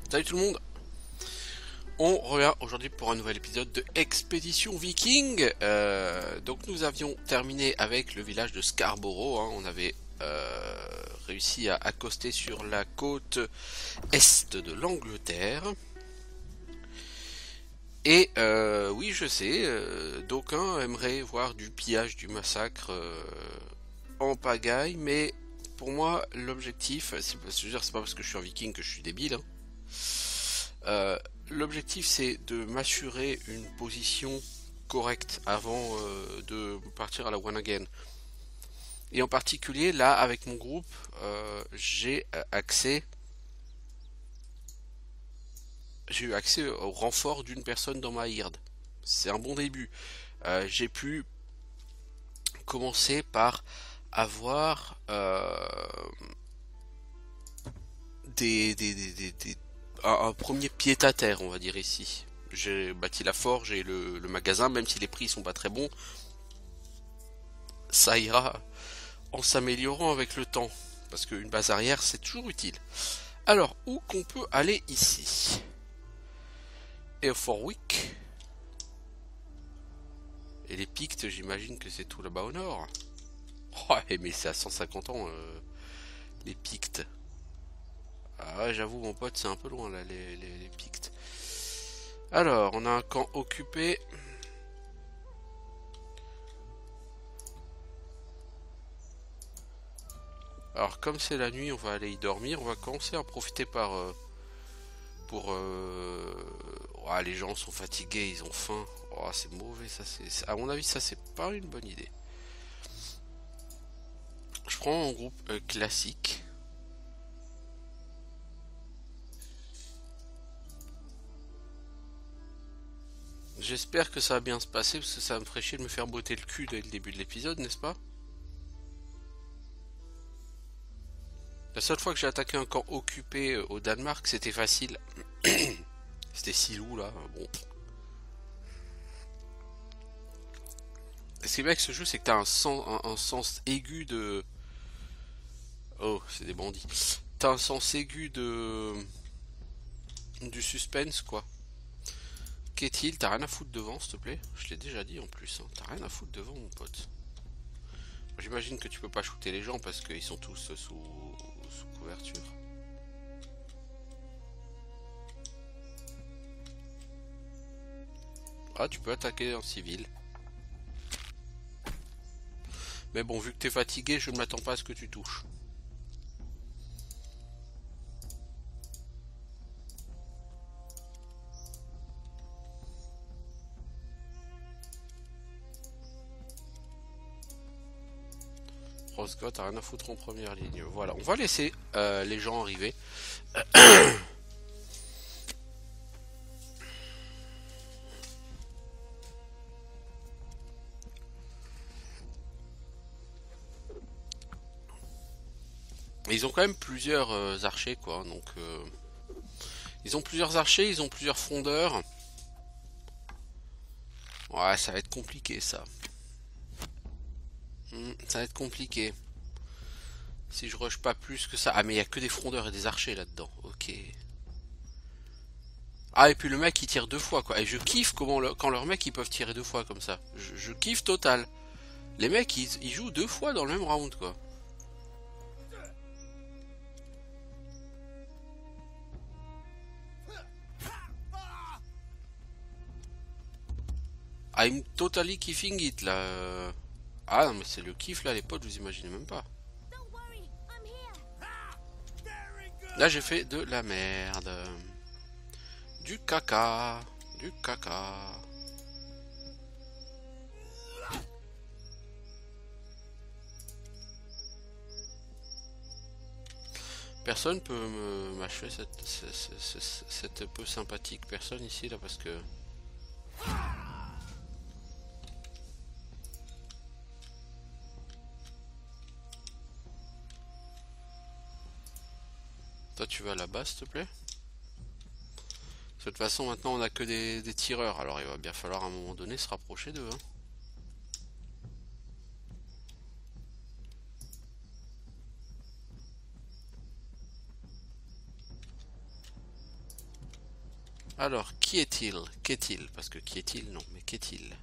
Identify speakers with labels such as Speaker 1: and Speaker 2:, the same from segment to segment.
Speaker 1: Salut tout le monde, on revient aujourd'hui pour un nouvel épisode de Expédition Viking. Donc nous avions terminé avec le village de Scarborough, hein. On avait réussi à accoster sur la côte est de l'Angleterre. Et oui, je sais, d'aucuns aimeraient voir du pillage, du massacre en pagaille, mais pour moi l'objectif, c'est pas parce que je suis un viking que je suis débile, hein. Euh, L'objectif c'est de m'assurer une position correcte avant de partir à la one again. Et en particulier là avec mon groupe, j'ai eu accès au renfort d'une personne dans ma hird. C'est un bon début. J'ai pu commencer par avoir un premier pied-à-terre, on va dire ici. J'ai bâti la forge et le magasin, même si les prix sont pas très bons, ça ira en s'améliorant avec le temps. Parce qu'une base arrière, c'est toujours utile. Alors, où qu'on peut aller ici? Eoforwick. Et les Pictes, j'imagine que c'est tout là-bas au nord. Oh, mais c'est à 150 ans, les Pictes. Ah ouais, j'avoue, mon pote, c'est un peu loin là, les Pictes. Alors, on a un camp occupé. Alors, comme c'est la nuit, on va aller y dormir. On va commencer à en profiter pour. Ouais, les gens sont fatigués, ils ont faim. Oh, c'est mauvais, ça. À mon avis, ça, c'est pas une bonne idée. Je prends un groupe classique. J'espère que ça va bien se passer parce que ça me ferait chier de me faire botter le cul dès le début de l'épisode, n'est-ce pas? La seule fois que j'ai attaqué un camp occupé au Danemark, c'était facile. C'était Silou là. Bon. Ce qui est bien avec ce jeu, c'est que t'as un sens aigu de. Oh, c'est des bandits. T'as un sens aigu de. Du suspense quoi. Qu'est-il? T'as rien à foutre devant, s'il te plaît? Je l'ai déjà dit en plus, hein. T'as rien à foutre devant, mon pote. J'imagine que tu peux pas shooter les gens parce qu'ils sont tous sous couverture. Ah, tu peux attaquer en civil. Mais bon, vu que t'es fatigué, je ne m'attends pas à ce que tu touches. Roscott, t'as rien à foutre en première ligne. Voilà, on va laisser les gens arriver. Ils ont quand même plusieurs archers, quoi. Donc, ils ont plusieurs archers, ils ont plusieurs frondeurs. Ouais, ça va être compliqué, ça. Ça va être compliqué. Si je rush pas plus que ça. Ah, mais il y a que des frondeurs et des archers là-dedans. Ok. Ah, et puis le mec il tire deux fois, quoi. Et je kiffe quand leurs mecs ils peuvent tirer deux fois comme ça. Je kiffe total. Les mecs ils jouent deux fois dans le même round, quoi. I'm totally kiffing it là. Ah non, mais c'est le kiff là, les potes, vous imaginez même pas. Là j'ai fait de la merde. Du caca. Du caca. Personne peut m'achever cette peu sympathique personne ici là parce que. Toi tu vas là-bas s'il te plaît. De toute façon maintenant on a que des tireurs, alors il va bien falloir à un moment donné se rapprocher d'eux, hein. Alors, qui est-il? Qu'est-il? Parce que qui est-il? Non, mais qu'est-il?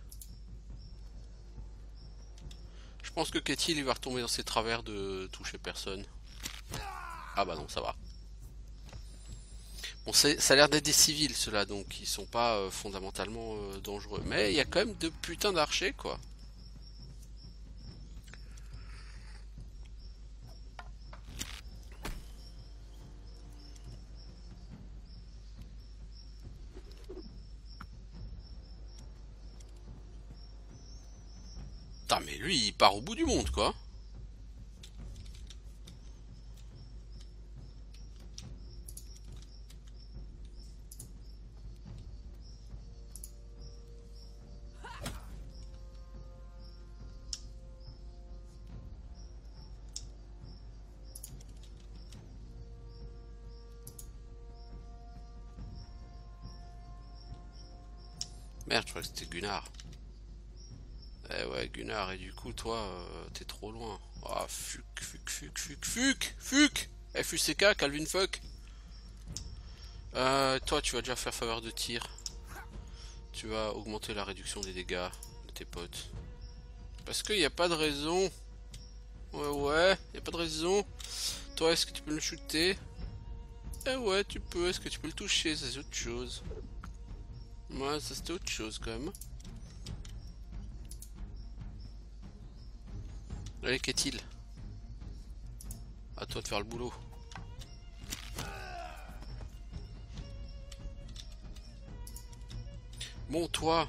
Speaker 1: Je pense que qu'est-il, il va retomber dans ses travers de toucher personne. Ah bah non, ça va. Bon, ça a l'air d'être des civils, ceux-là, donc ils sont pas fondamentalement dangereux. Mais il y a quand même de putains d'archers, quoi. Putain, mais lui, il part au bout du monde, quoi. Merde, je crois que c'était Gunnar. Eh ouais, Gunnar, et du coup, toi, t'es trop loin. Ah, fuck FUCK, Calvin Fuck. Toi, tu vas déjà faire faveur de tir. Tu vas augmenter la réduction des dégâts de tes potes. Parce qu'il n'y a pas de raison. Ouais, il n'y a pas de raison. Toi, est-ce que tu peux le shooter? Eh ouais, tu peux. Est-ce que tu peux le toucher? Ça, c'est autre chose. Ouais, ça, c'était autre chose, quand même. Allez, qu'est-il? À toi de faire le boulot. Bon, toi,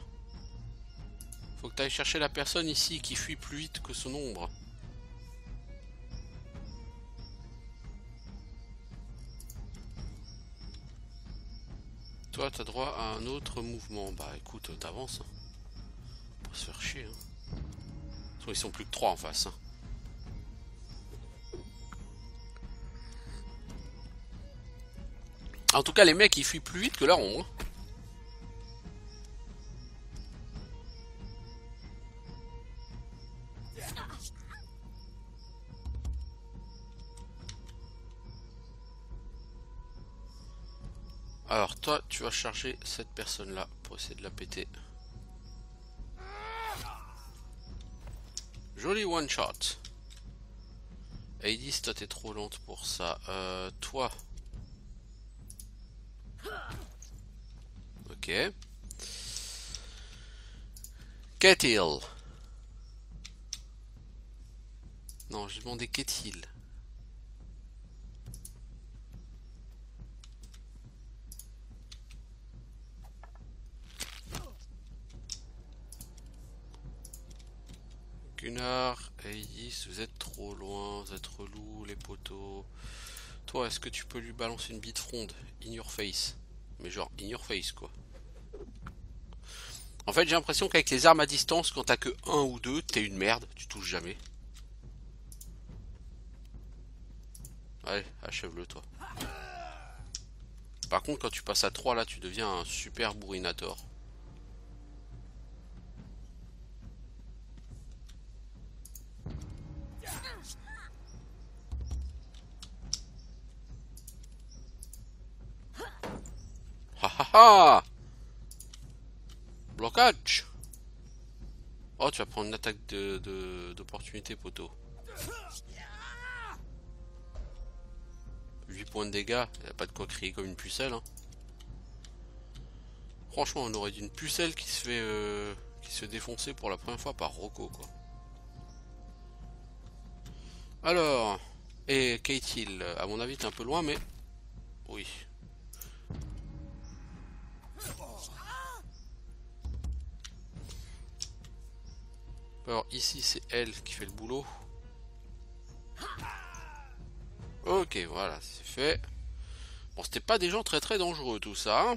Speaker 1: faut que tu ailles chercher la personne ici qui fuit plus vite que son ombre. Toi, t'as droit à un autre mouvement. Bah écoute, t'avances. Hein. On va se faire chier. Hein. Ils sont plus que 3 en face. Hein. En tout cas, les mecs, ils fuient plus vite que leur ombre. Alors, toi, tu vas charger cette personne-là pour essayer de la péter. Joli one shot. Hades, toi, t'es trop lente pour ça. Toi. Ok. Qu'est-il? Non, j'ai demandé qu'est-il? Gunnar, Hades, vous êtes trop loin, vous êtes relous, les poteaux. Toi, est-ce que tu peux lui balancer une bite fronde? In your face. Mais genre, in your face, quoi. En fait, j'ai l'impression qu'avec les armes à distance, quand t'as que 1 ou 2, t'es une merde, tu touches jamais. Allez, achève-le, toi. Par contre, quand tu passes à 3, là, tu deviens un super bourrinator. Ha ha ha! Blocage! Oh, tu vas prendre une attaque d'opportunité, poteau. 8 points de dégâts, y a pas de quoi crier comme une pucelle. Hein. Franchement, on aurait d'une pucelle qui se fait défoncer pour la première fois par Rocco, quoi. Alors, et Kate Hill, à mon avis, t'es un peu loin, mais oui. Alors ici, c'est elle qui fait le boulot. Ok, voilà, c'est fait. Bon, c'était pas des gens très très dangereux tout ça. Hein.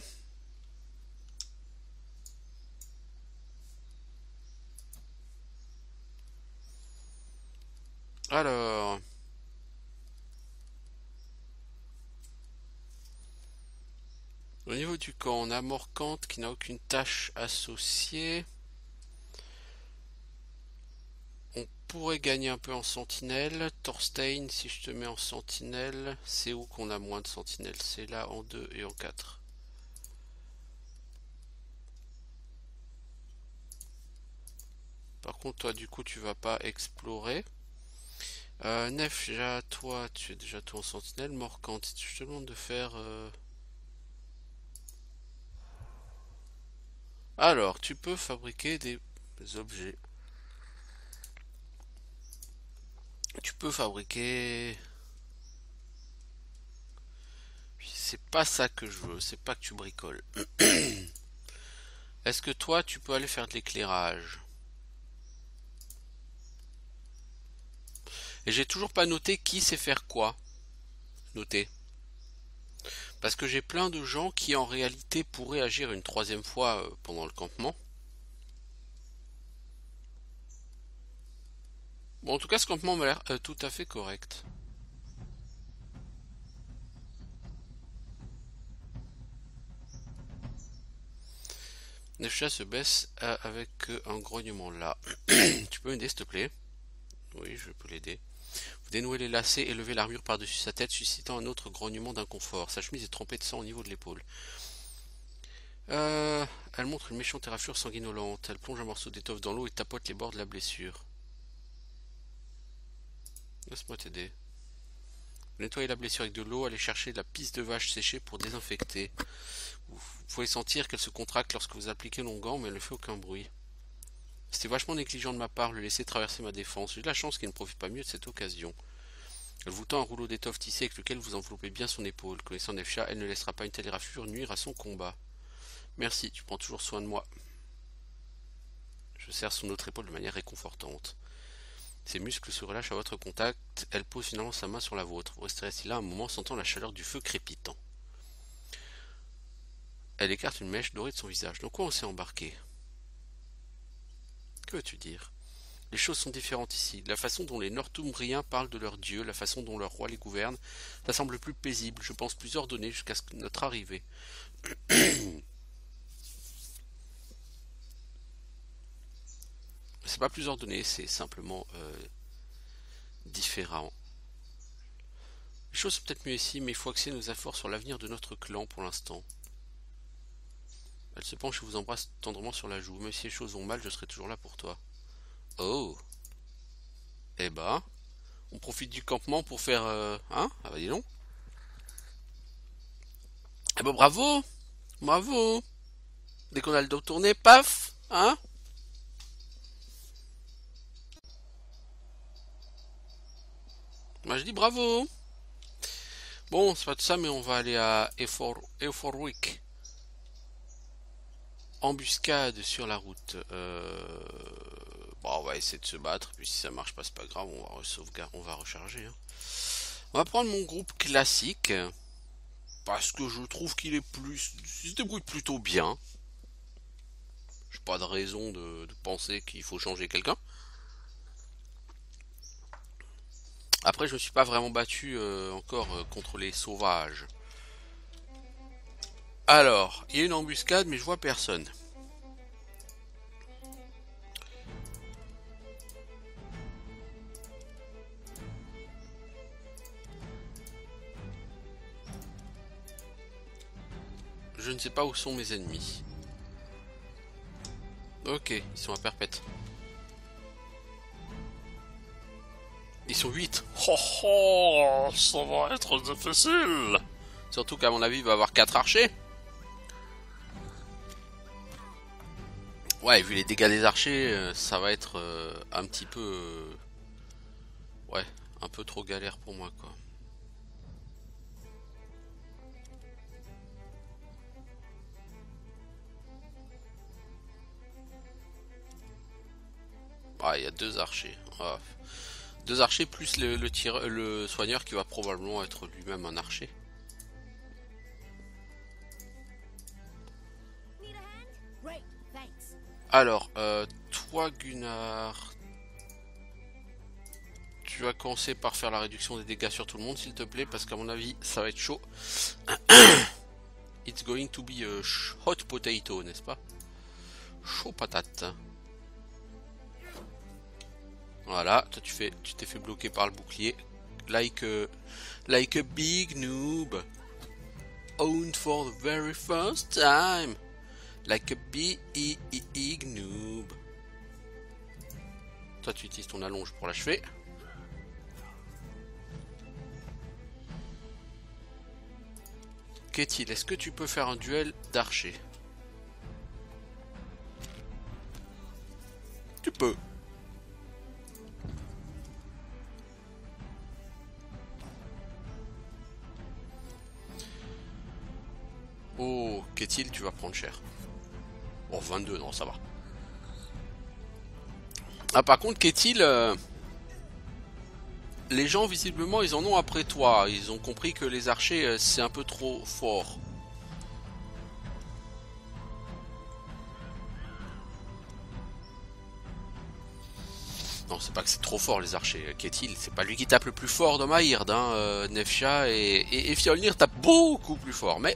Speaker 1: Alors, au niveau du camp, on a Morkant qui n'a aucune tâche associée. On pourrait gagner un peu en sentinelle. Thorstein, si je te mets en sentinelle, c'est où qu'on a moins de sentinelles? C'est là en 2 et en 4. Par contre, toi, du coup, tu vas pas explorer. Nef, déjà, toi, tu es déjà tout en sentinelle. Morcante, je te demande de faire... Alors, tu peux fabriquer des objets. Tu peux fabriquer... C'est pas ça que je veux, c'est pas que tu bricoles. Est-ce que toi, tu peux aller faire de l'éclairage? Et j'ai toujours pas noté qui sait faire quoi. Noté. Parce que j'ai plein de gens qui en réalité pourraient agir une troisième fois pendant le campement. Bon, en tout cas, ce campement m'a l'air tout à fait correct. Nefcha se baisse avec un grognement là. Tu peux m'aider s'il te plaît? Oui, je peux l'aider. Vous dénouez les lacets et levez l'armure par-dessus sa tête, suscitant un autre grognement d'inconfort. Sa chemise est trempée de sang au niveau de l'épaule. Elle montre une méchante éraflure sanguinolente. Elle plonge un morceau d'étoffe dans l'eau et tapote les bords de la blessure. Laisse-moi t'aider. Nettoyez la blessure avec de l'eau, allez chercher de la pisse de vache séchée pour désinfecter. Vous pouvez sentir qu'elle se contracte lorsque vous appliquez l'onguent, mais elle ne fait aucun bruit. C'était vachement négligent de ma part, le laisser traverser ma défense. J'ai de la chance qu'il ne profite pas mieux de cette occasion. Elle vous tend un rouleau d'étoffe tissé avec lequel vous enveloppez bien son épaule. Connaissant Nefcha, elle ne laissera pas une telle éraflure nuire à son combat. Merci, tu prends toujours soin de moi. Je serre son autre épaule de manière réconfortante. Ses muscles se relâchent à votre contact. Elle pose finalement sa main sur la vôtre. Vous resterez assis là un moment, sentant la chaleur du feu crépitant. Elle écarte une mèche dorée de son visage. Dans quoi on s'est embarqué? Que veux-tu dire? Les choses sont différentes ici. La façon dont les Northumbriens parlent de leur dieu, la façon dont leur roi les gouverne, ça semble plus paisible, je pense plus ordonné jusqu'à notre arrivée. C'est pas plus ordonné, c'est simplement différent. Les choses sont peut-être mieux ici, mais il faut axer nos efforts sur l'avenir de notre clan pour l'instant. Elle se penche et vous embrasse tendrement sur la joue. Même si les choses vont mal, je serai toujours là pour toi. Oh. Eh ben, on profite du campement pour faire... Hein? Ah bah dis donc. Eh ben bravo. Bravo. Dès qu'on a le dos tourné, paf. Hein? Moi je dis bravo. Bon, c'est pas tout ça, mais on va aller à Eoforwick. Embuscade sur la route. Bon, on va essayer de se battre. Puis si ça marche pas, c'est pas grave. On va recharger. Hein. On va prendre mon groupe classique. Parce que je trouve qu'il est plus... Il se débrouille plutôt bien. J'ai pas de raison de penser qu'il faut changer quelqu'un. Après, je me suis pas vraiment battu encore contre les sauvages. Alors, il y a une embuscade, mais je vois personne. Je ne sais pas où sont mes ennemis. Ok, ils sont à perpète. Ils sont 8. Oh oh, ça va être difficile. Surtout qu'à mon avis, il va y avoir 4 archers. Ouais, vu les dégâts des archers, ça va être un petit peu... ouais, un peu trop galère pour moi, quoi. Ah, il y a 2 archers. Ah. 2 archers plus le soigneur qui va probablement être lui-même un archer. Alors, toi Gunnar, tu vas commencer par faire la réduction des dégâts sur tout le monde s'il te plaît, parce qu'à mon avis ça va être chaud. It's going to be a hot potato, n'est-ce pas? Chaud patate. Voilà, toi tu t'es fait bloquer par le bouclier. Like a big noob. Owned for the very first time. Like a big noob. toi tu utilises ton allonge pour l'achever. Qu'est-il? Est-ce que tu peux faire un duel d'archer? Tu peux. Oh, qu'est-il? Tu vas prendre cher. Oh, 22, non, ça va. Ah, par contre, qu'est-il les gens, visiblement, ils en ont après toi. Ils ont compris que les archers, c'est un peu trop fort. Non, c'est pas que c'est trop fort, les archers. Qu'est-il? C'est pas lui qui tape le plus fort dans Maïrd, hein. Nefcia et Fjolnir tapent beaucoup plus fort. Mais,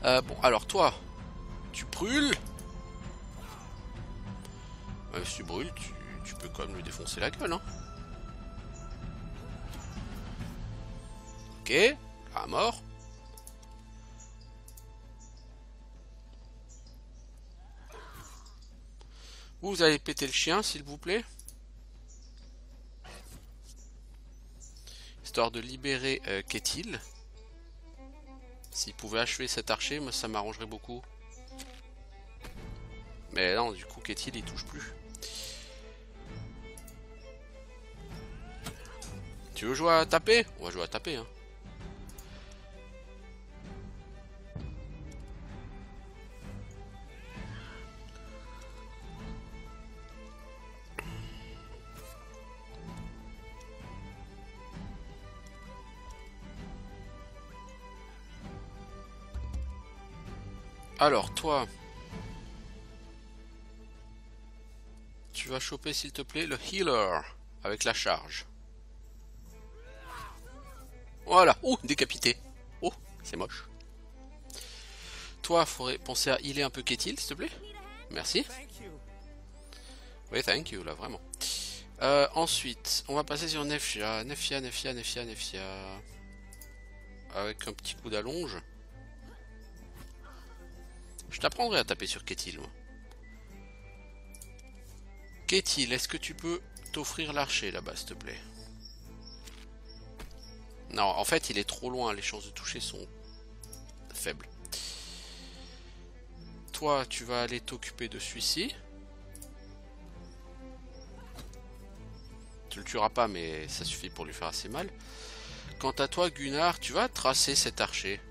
Speaker 1: bon, alors toi, tu brûles. Si tu brûles, tu peux quand même lui défoncer la gueule, hein. Ok, à mort. Vous allez péter le chien, s'il vous plaît. Histoire de libérer Ketil. S'il pouvait achever cet archer, moi ça m'arrangerait beaucoup. Mais non, du coup Ketil il touche plus. Tu veux jouer à taper? On va jouer à taper, hein. Alors toi, tu vas choper s'il te plaît le healer avec la charge. Voilà. Oh, décapité. Oh, c'est moche. Toi, faudrait penser à healer un peu Ketil, s'il te plaît. Merci. Oui, thank you, là, vraiment. Ensuite, on va passer sur Nefcia. Nefcia. Avec un petit coup d'allonge. Je t'apprendrai à taper sur Ketil, moi. Ketil, est-ce que tu peux t'offrir l'archer là-bas, s'il te plaît? Non, en fait, il est trop loin. Les chances de toucher sont faibles. Toi, tu vas aller t'occuper de celui-ci. Tu le tueras pas, mais ça suffit pour lui faire assez mal. Quant à toi, Gunnar, tu vas tracer cet archer.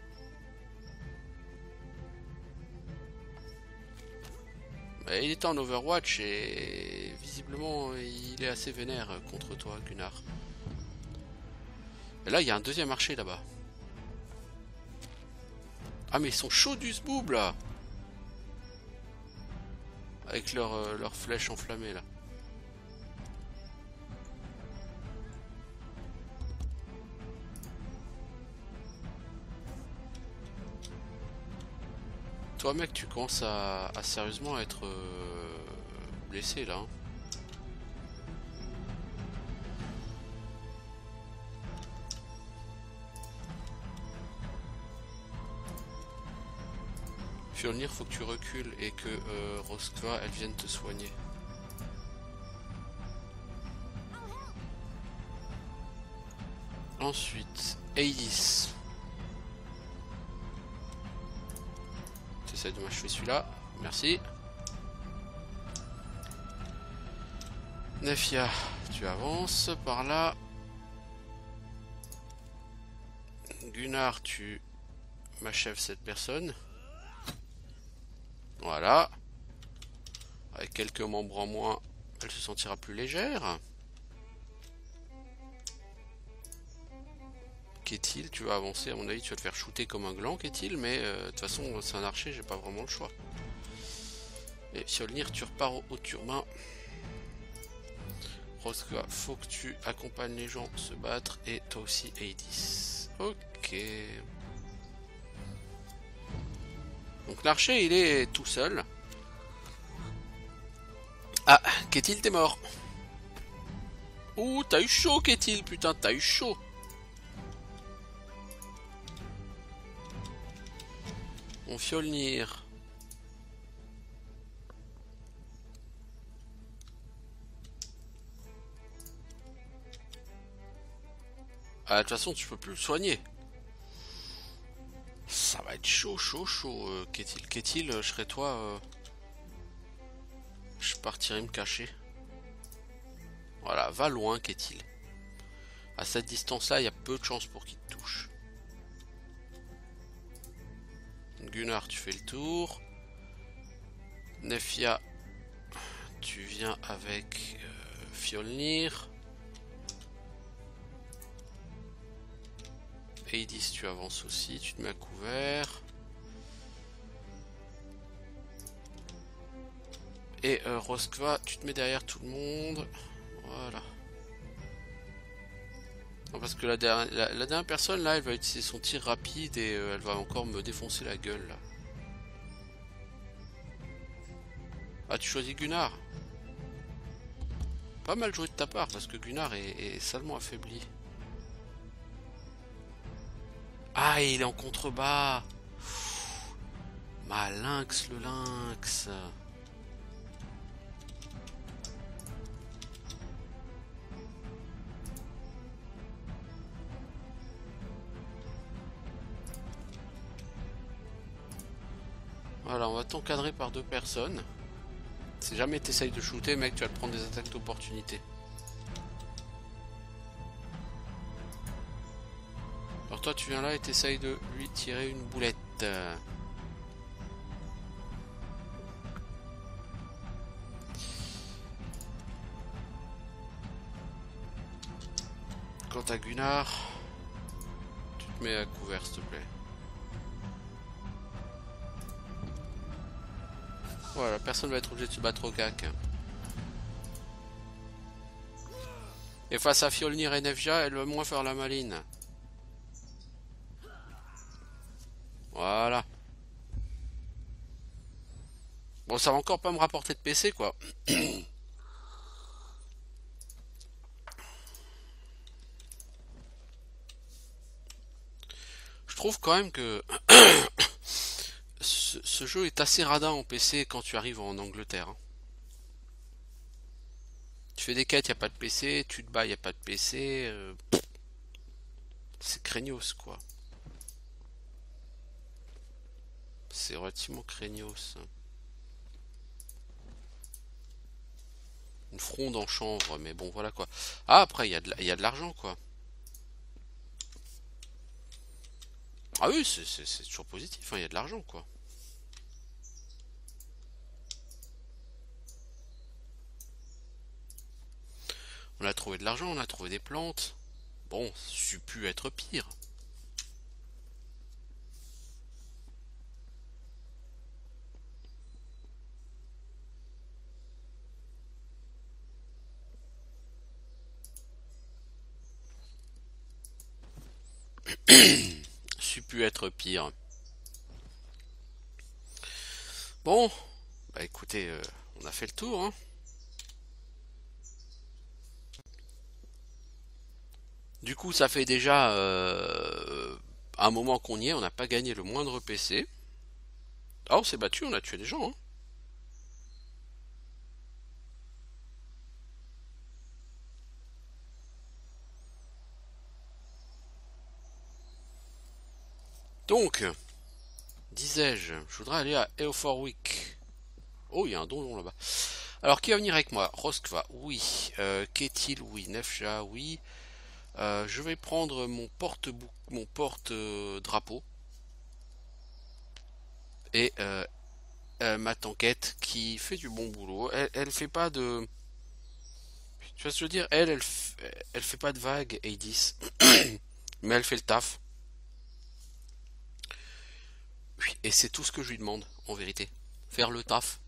Speaker 1: Il est en Overwatch et visiblement il est assez vénère contre toi, Gunnar. Et là, il y a un deuxième archer là-bas. Ah, mais ils sont chauds du zboob là! Avec leur flèche enflammée là. Toi mec, tu commences à sérieusement être blessé là, hein. Fjolnir, faut que tu recules et que Rosqva elle vienne te soigner. Ensuite, Aelis. J'essaie de m'achever celui-là. Merci. Nefcia, tu avances par là. Gunnar, tu m'achèves cette personne. Voilà. Avec quelques membres en moins, elle se sentira plus légère. Qu'est-il? Tu vas avancer, à mon avis tu vas te faire shooter comme un gland, qu'est-il? Mais de toute façon c'est un archer, j'ai pas vraiment le choix. Et Fjolnir, tu repars au turbin. Rosqva, faut que tu accompagnes les gens se battre. Et toi aussi Aelis. Ok. Donc l'archer il est tout seul. Ah, qu'est-il, t'es mort. Ouh, t'as eu chaud, qu'est-il, putain, t'as eu chaud. On Fjolnir. Ah, de toute façon, tu peux plus le soigner. Ça va être chaud, chaud, chaud. Qu'est-il, je serais toi. Je partirais me cacher. Voilà, va loin, qu'est-il. À cette distance-là, il y a peu de chances pour qu'il te touche. Gunnar, tu fais le tour. Nefia, tu viens avec Fjolnir. Eidis, tu avances aussi, tu te mets à couvert. Et Roskva, tu te mets derrière tout le monde. Voilà. Non, parce que la dernière personne, là, elle va utiliser son tir rapide et elle va encore me défoncer la gueule, là. Ah, tu choisis Gunnar. Pas mal joué de ta part, parce que Gunnar est salement affaibli. Ah, et il est en contrebas. Malinx, le lynx. Voilà, on va t'encadrer par deux personnes. Si jamais t'essayes de shooter, mec, tu vas te prendre des attaques d'opportunité. Alors toi, tu viens là et t'essayes de lui tirer une boulette. Quant à Gunnar, tu te mets à couvert, s'il te plaît. Voilà, personne va être obligé de se battre au cac. Et face à Fjolnir et Nevja, elle va moins faire la maline. Voilà. Bon, ça va encore pas me rapporter de PC, quoi. Je trouve quand même que ce jeu est assez radin en PC quand tu arrives en Angleterre, hein. Tu fais des quêtes, y a pas de PC. Tu te bats, y a pas de PC. C'est craignos, quoi. C'est relativement craignos. Une fronde en chanvre, mais bon, voilà quoi. Ah, après, y a de l'argent, quoi. Ah oui, c'est toujours positif, hein, y a de l'argent, quoi. On a trouvé de l'argent, on a trouvé des plantes. Bon, ça pu être pire. Ça pu être pire. Bon, bah écoutez, on a fait le tour, hein. Du coup, ça fait déjà un moment qu'on y est, on n'a pas gagné le moindre PC. Ah, on s'est battu, on a tué des gens, hein. Donc, disais-je, je voudrais aller à Eoforwick. Oh, il y a un donjon là-bas. Alors, qui va venir avec moi? Roskva, oui. Ketil, oui. Nefja, oui. Je vais prendre mon porte drapeau et ma tanquette qui fait du bon boulot. Elle fait pas de, tu vois ce que je veux dire? Elle fait pas de vagues, Hades, mais elle fait le taf. Oui, et c'est tout ce que je lui demande, en vérité. Faire le taf.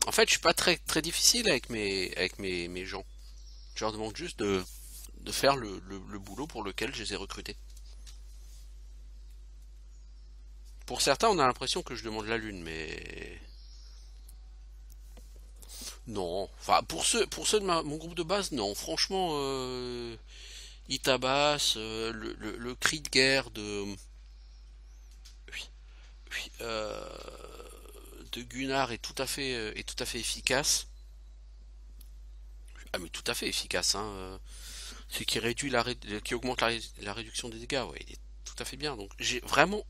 Speaker 1: En fait, je suis pas très difficile avec mes gens. Je leur demande juste de faire le boulot pour lequel je les ai recrutés. Pour certains, on a l'impression que je demande la lune, mais non. Enfin, pour ceux de mon groupe de base, non. Franchement, ils tabassent. Le cri de guerre oui, oui, de Gunnar est tout à fait efficace. Ah mais tout à fait efficace, hein. C'est qui réduit qui augmente la réduction des dégâts, ouais, il est tout à fait bien. Donc j'ai vraiment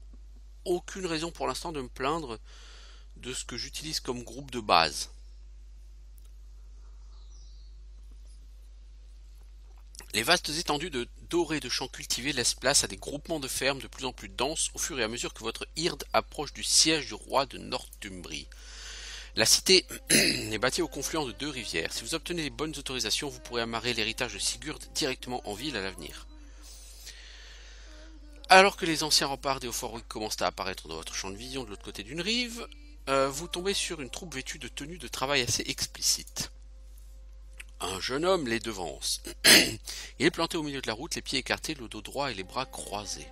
Speaker 1: aucune raison pour l'instant de me plaindre de ce que j'utilise comme groupe de base. Les vastes étendues de dorés de champs cultivés laissent place à des groupements de fermes de plus en plus denses au fur et à mesure que votre hird approche du siège du roi de Northumbrie. La cité est bâtie au confluent de deux rivières. Si vous obtenez les bonnes autorisations, vous pourrez amarrer l'héritage de Sigurd directement en ville à l'avenir. Alors que les anciens remparts d'Eoforwick commencent à apparaître dans votre champ de vision de l'autre côté d'une rive, vous tombez sur une troupe vêtue de tenues de travail assez explicites. Un jeune homme les devance. Il est planté au milieu de la route, les pieds écartés, le dos droit et les bras croisés.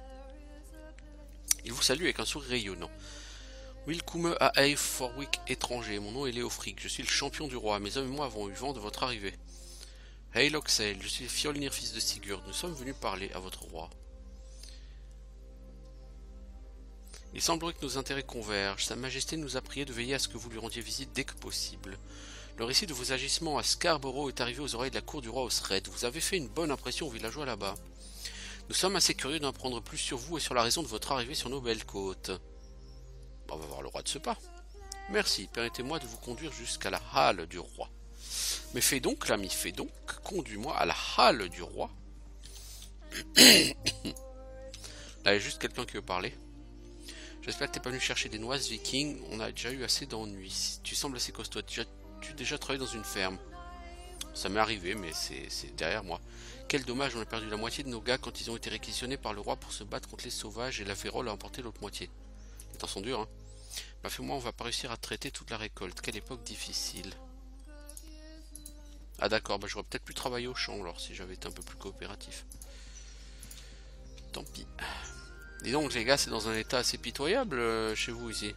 Speaker 1: Il vous salue avec un sourire rayonnant. Willkume à Eoforwick étranger, mon nom est Léofric, je suis le champion du roi, mes hommes et moi avons eu vent de votre arrivée. Hey Loxael, je suis Fjolnir, fils de Sigurd, nous sommes venus parler à votre roi. Il semblerait que nos intérêts convergent, sa majesté nous a prié de veiller à ce que vous lui rendiez visite dès que possible. Le récit de vos agissements à Scarborough est arrivé aux oreilles de la cour du roi Osred. Vous avez fait une bonne impression aux villageois là-bas. Nous sommes assez curieux d'en apprendre plus sur vous et sur la raison de votre arrivée sur nos belles côtes. On va voir le roi de ce pas. Merci, permettez-moi de vous conduire jusqu'à la halle du roi. Mais fais donc, l'ami, fais donc, conduis-moi à la halle du roi. Là, il y a juste quelqu'un qui veut parler. J'espère que t'es pas venu chercher des noises, Viking. On a déjà eu assez d'ennuis. Tu sembles assez costaud. Tu as déjà travaillé dans une ferme? Ça m'est arrivé, mais c'est derrière moi. Quel dommage, on a perdu la moitié de nos gars quand ils ont été réquisitionnés par le roi pour se battre contre les sauvages et la Férole a emporté l'autre moitié. Les temps sont durs, hein. Ma fille et moi, on va pas réussir à traiter toute la récolte. Quelle époque difficile. Ah d'accord, j'aurais peut-être pu travailler au champ alors si j'avais été un peu plus coopératif. Tant pis. Dis donc les gars, c'est dans un état assez pitoyable chez vous ici.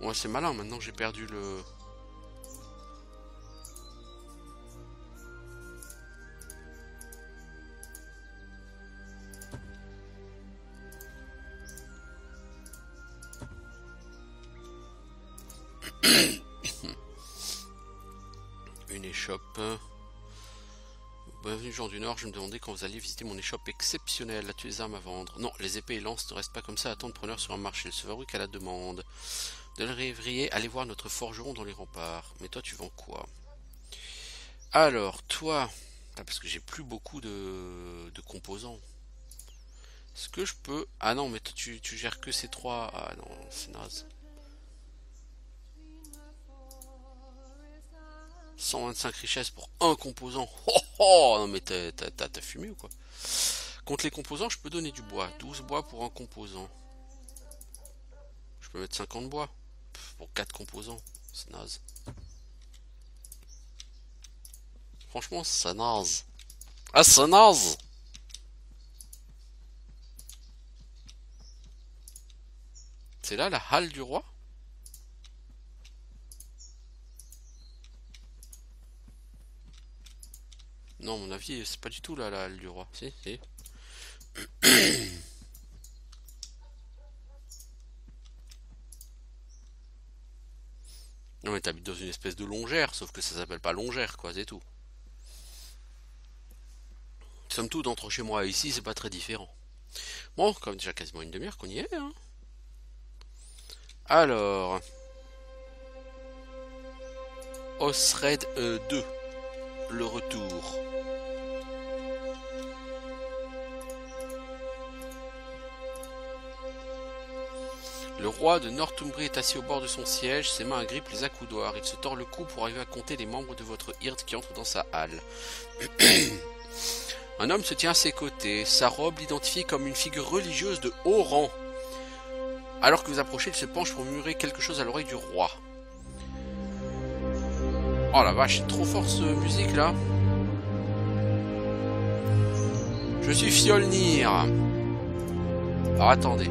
Speaker 1: Ouais, c'est malin, maintenant que j'ai perdu le... Une échoppe. Bienvenue gens du Nord, je me demandais quand vous alliez visiter mon échoppe exceptionnelle. As-tu des armes à vendre? Non, les épées et lances ne restent pas comme ça à attendre preneur sur un marché. Elles se fabriquent à la demande. De le révrier, allez voir notre forgeron dans les remparts. Mais toi, tu vends quoi? Alors, toi... parce que j'ai plus beaucoup de composants. Est-ce que je peux... Ah non, mais toi, tu gères que ces trois... Ah non, c'est naze. 125 richesses pour un composant. Oh oh, non mais t'as fumé ou quoi? Contre les composants, je peux donner du bois. 12 bois pour un composant. Je peux mettre 50 bois pour 4 composants. C'est naze. Franchement, c'est naze. Ah, c'est naze. C'est là la halle du roi? Non, à mon avis, c'est pas du tout là la halle du roi. Si, si. Non mais t'habites dans une espèce de longère, sauf que ça s'appelle pas longère, quoi, c'est tout. Somme toute, entre chez moi et ici, c'est pas très différent. Bon, comme déjà quasiment une demi-heure qu'on y est, hein. Alors... Osred 2. Le retour. Le roi de Northumbrie est assis au bord de son siège, ses mains agrippent les accoudoirs. Il se tord le cou pour arriver à compter les membres de votre hird qui entrent dans sa halle. Un homme se tient à ses côtés, sa robe l'identifie comme une figure religieuse de haut rang. Alors que vous approchez, il se penche pour murmurer quelque chose à l'oreille du roi. Oh la vache, c'est trop fort ce musique là. Je suis Fjolnir. Alors attendez.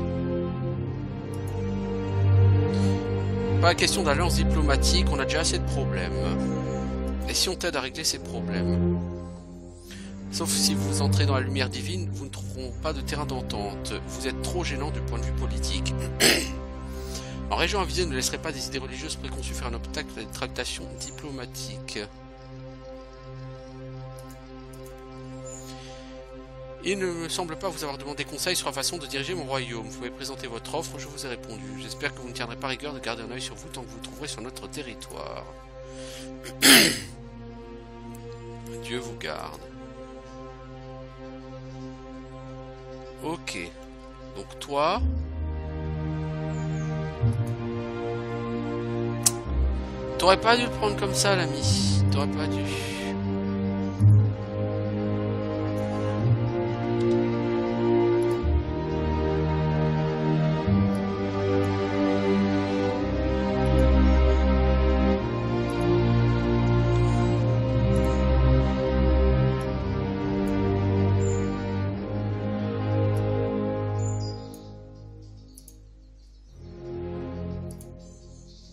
Speaker 1: Pas question d'alliance diplomatique, on a déjà assez de problèmes. Et si on t'aide à régler ces problèmes? Sauf si vous entrez dans la lumière divine, vous ne trouverez pas de terrain d'entente. Vous êtes trop gênant du point de vue politique. En région avisée, ne laisserait pas des idées religieuses préconçues faire un obstacle à des tractations diplomatiques. Il ne me semble pas vous avoir demandé conseil sur la façon de diriger mon royaume. Vous pouvez présenter votre offre, je vous ai répondu. J'espère que vous ne tiendrez pas rigueur de garder un œil sur vous tant que vous trouverez sur notre territoire. Dieu vous garde. Ok. Donc toi... T'aurais pas dû le prendre comme ça, l'ami. T'aurais pas dû...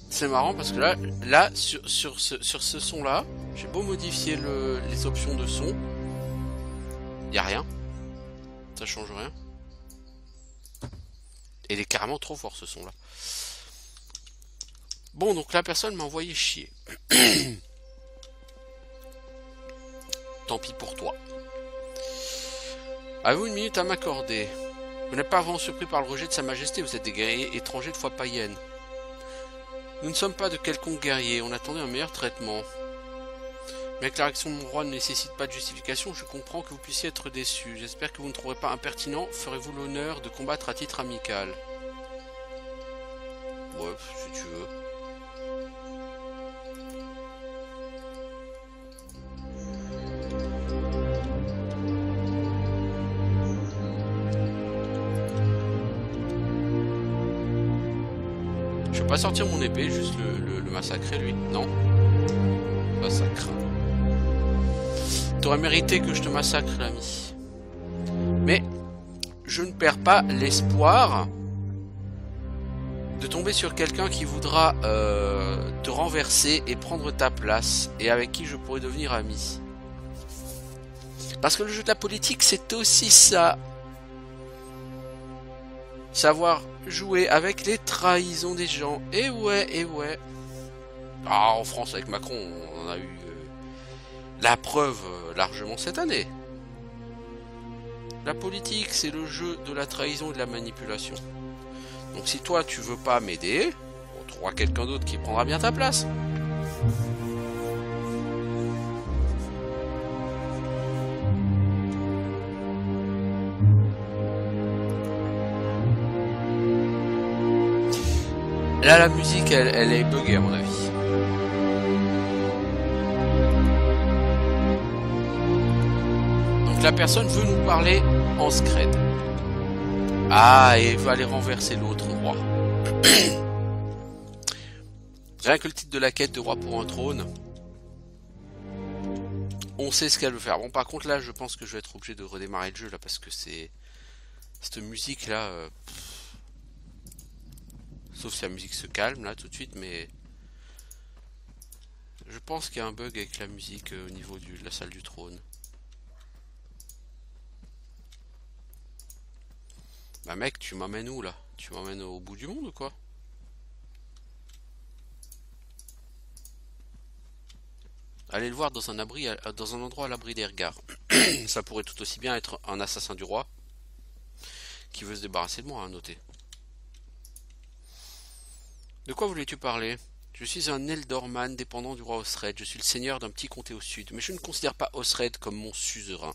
Speaker 1: C'est marrant parce que là sur ce son-là, j'ai beau modifier les options de son, y a rien. Ça change rien. Et il est carrément trop fort ce son-là. Bon, donc la personne m'a envoyé chier. Tant pis pour toi. Avez-vous une minute à m'accorder? Vous n'êtes pas vraiment surpris par le rejet de Sa Majesté, vous êtes des guerriers étrangers de foi païenne. Nous ne sommes pas de quelconques guerriers, on attendait un meilleur traitement. Mais que la réaction de mon roi ne nécessite pas de justification, je comprends que vous puissiez être déçu. J'espère que vous ne trouverez pas impertinent. Ferez-vous l'honneur de combattre à titre amical? Ouais, si tu veux. Je vais pas sortir mon épée, juste le massacrer lui. Non. Massacre. T'aurais mérité que je te massacre, l'ami. Mais je ne perds pas l'espoir de tomber sur quelqu'un qui voudra te renverser et prendre ta place, et avec qui je pourrais devenir ami. Parce que le jeu de la politique, c'est aussi ça. Savoir jouer avec les trahisons des gens. Et ouais, et ouais. Ah, en France, avec Macron, on en a eu la preuve largement cette année. La politique, c'est le jeu de la trahison et de la manipulation. Donc si toi, tu veux pas m'aider, on trouvera quelqu'un d'autre qui prendra bien ta place. Là, la musique, elle est buggée à mon avis. Donc la personne veut nous parler en scred. Ah, et va aller renverser l'autre roi. Rien que le titre de la quête de roi pour un trône. On sait ce qu'elle veut faire. Bon, par contre, là, je pense que je vais être obligé de redémarrer le jeu, là, parce que c'est... Cette musique-là... Sauf si la musique se calme là tout de suite, mais je pense qu'il y a un bug avec la musique au niveau de la salle du trône. Bah mec, tu m'emmènes où là? Tu m'emmènes au bout du monde ou quoi? Allez le voir dans un abri, dans un endroit à l'abri des regards. Ça pourrait tout aussi bien être un assassin du roi qui veut se débarrasser de moi, à noter. De quoi voulais-tu parler? Je suis un Eldorman dépendant du roi Osred. Je suis le seigneur d'un petit comté au sud, mais je ne considère pas Osred comme mon suzerain.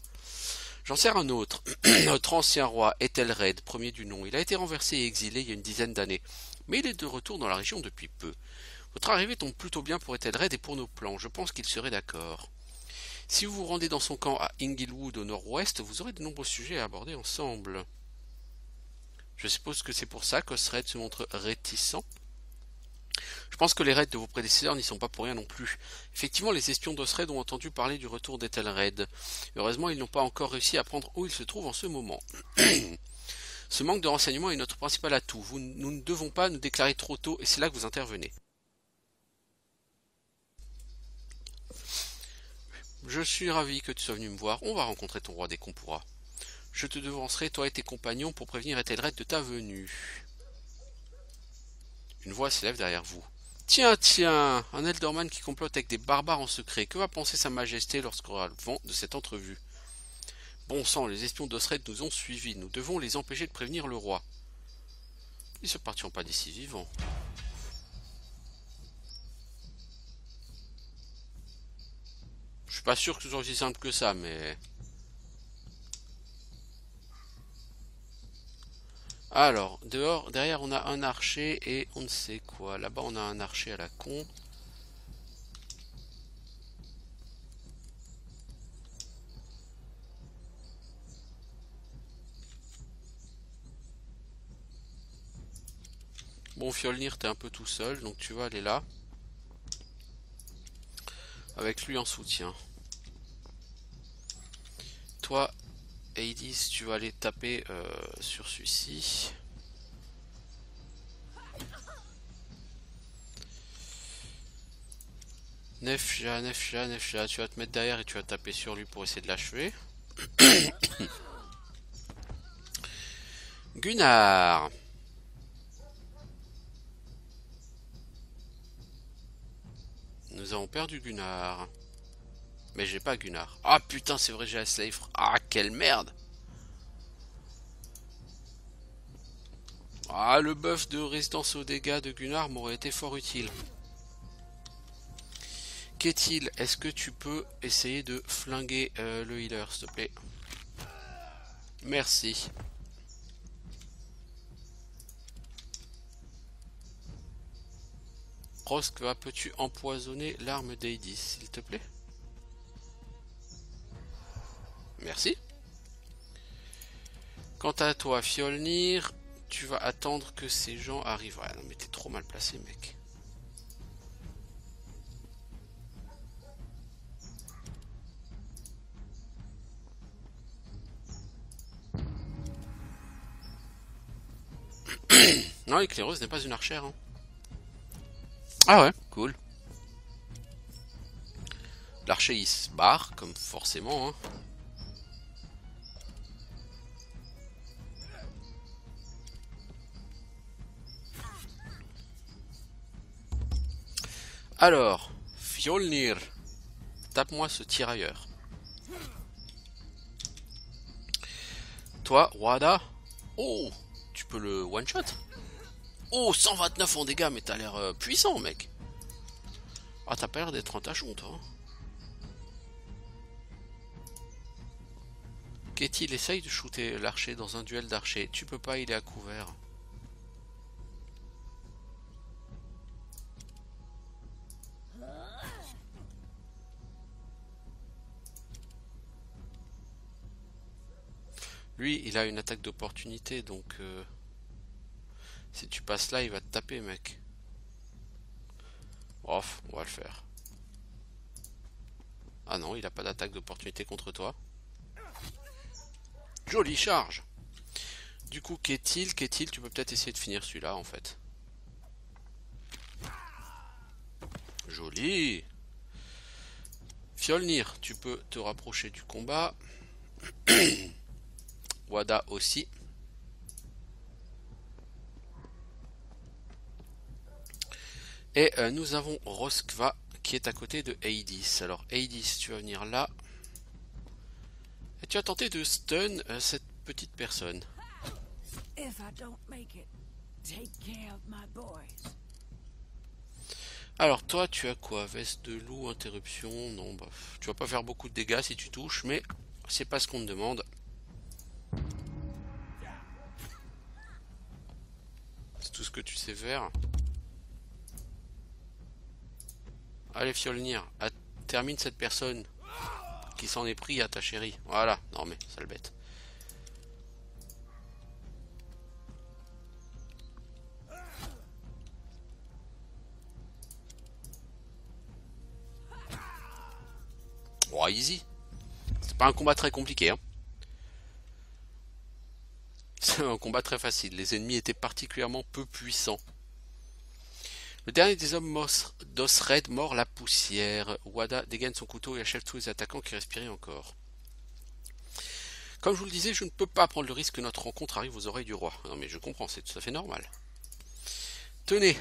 Speaker 1: J'en sers un autre. Notre ancien roi, Ethelred, premier du nom. Il a été renversé et exilé il y a une dizaine d'années, mais il est de retour dans la région depuis peu. Votre arrivée tombe plutôt bien pour Ethelred et pour nos plans. Je pense qu'il serait d'accord. Si vous vous rendez dans son camp à Inglewood au nord-ouest, vous aurez de nombreux sujets à aborder ensemble. Je suppose que c'est pour ça qu'Osred se montre réticent. Je pense que les raids de vos prédécesseurs n'y sont pas pour rien non plus. Effectivement, les espions d'Osred ont entendu parler du retour d'Ethelred. Heureusement, ils n'ont pas encore réussi à apprendre où il se trouve en ce moment. Ce manque de renseignements est notre principal atout. Nous ne devons pas nous déclarer trop tôt, et c'est là que vous intervenez. Je suis ravi que tu sois venu me voir. On va rencontrer ton roi dès qu'on pourra. Je te devancerai, toi et tes compagnons, pour prévenir Ethelred de ta venue. Une voix s'élève derrière vous. Tiens, tiens, un Elderman qui complote avec des barbares en secret. Que va penser sa majesté lorsqu'on aura le vent de cette entrevue? Bon sang, les espions d'Osred nous ont suivis. Nous devons les empêcher de prévenir le roi. Ils se partiront pas d'ici vivants. Je suis pas sûr que ce soit aussi simple que ça, mais... Alors, dehors, derrière on a un archer et on ne sait quoi. Là-bas on a un archer à la con. Bon, Fjolnir, t'es un peu tout seul, donc tu vas aller là. Avec lui en soutien. Toi, Hades, tu vas aller taper sur celui-ci. Nefja, Nefja, Nefja, tu vas te mettre derrière et tu vas taper sur lui pour essayer de l'achever. Gunnar. Nous avons perdu Gunnar. Mais j'ai pas Gunnar. Ah putain, c'est vrai, j'ai la slave. Ah, quelle merde. Ah, le buff de résistance aux dégâts de Gunnar m'aurait été fort utile. Qu'est-il? Est-ce que tu peux essayer de flinguer le healer, s'il te plaît? Merci. Roskva, peux-tu empoisonner l'arme d'Hades, s'il te plaît? Merci. Quant à toi, Fjolnir, tu vas attendre que ces gens arrivent. Ouais, non mais t'es trop mal placé, mec. Non, l'éclaireuse n'est pas une archère. Hein. Ah ouais, cool. L'archer il se barre, comme forcément. Hein. Alors, Fjolnir, tape-moi ce tirailleur. Toi, Wada. Oh, tu peux le one-shot. Oh, 129 en dégâts, mais t'as l'air puissant, mec. Ah, t'as pas l'air d'être un tachon, toi. Qu'est-il? Essaye de shooter l'archer dans un duel d'archer. Tu peux pas, il est à couvert. Lui, il a une attaque d'opportunité, donc... si tu passes là, il va te taper, mec. Off, on va le faire. Ah non, il a pas d'attaque d'opportunité contre toi. Jolie charge. Du coup, qu'est-il? Tu peux peut-être essayer de finir celui-là, en fait. Joli. Fjolnir, tu peux te rapprocher du combat. Wada aussi. Et nous avons Roskva qui est à côté de Hades. Alors Hades, tu vas venir là. Et tu as tenté de stun cette petite personne. Alors toi, tu as quoi? Veste de loup, interruption. Non, bah, tu vas pas faire beaucoup de dégâts si tu touches, mais c'est pas ce qu'on te demande. C'est tout ce que tu sais faire. Allez Fjolnir, termine cette personne qui s'en est pris à ta chérie. Voilà, non mais, sale bête. Oh, easy. C'est pas un combat très compliqué, hein. C'est un combat très facile. Les ennemis étaient particulièrement peu puissants. Le dernier des hommes d'Osred mord la poussière. Wada dégaine son couteau et achève tous les attaquants qui respiraient encore. Comme je vous le disais, je ne peux pas prendre le risque que notre rencontre arrive aux oreilles du roi. Non mais je comprends, c'est tout à fait normal. Tenez,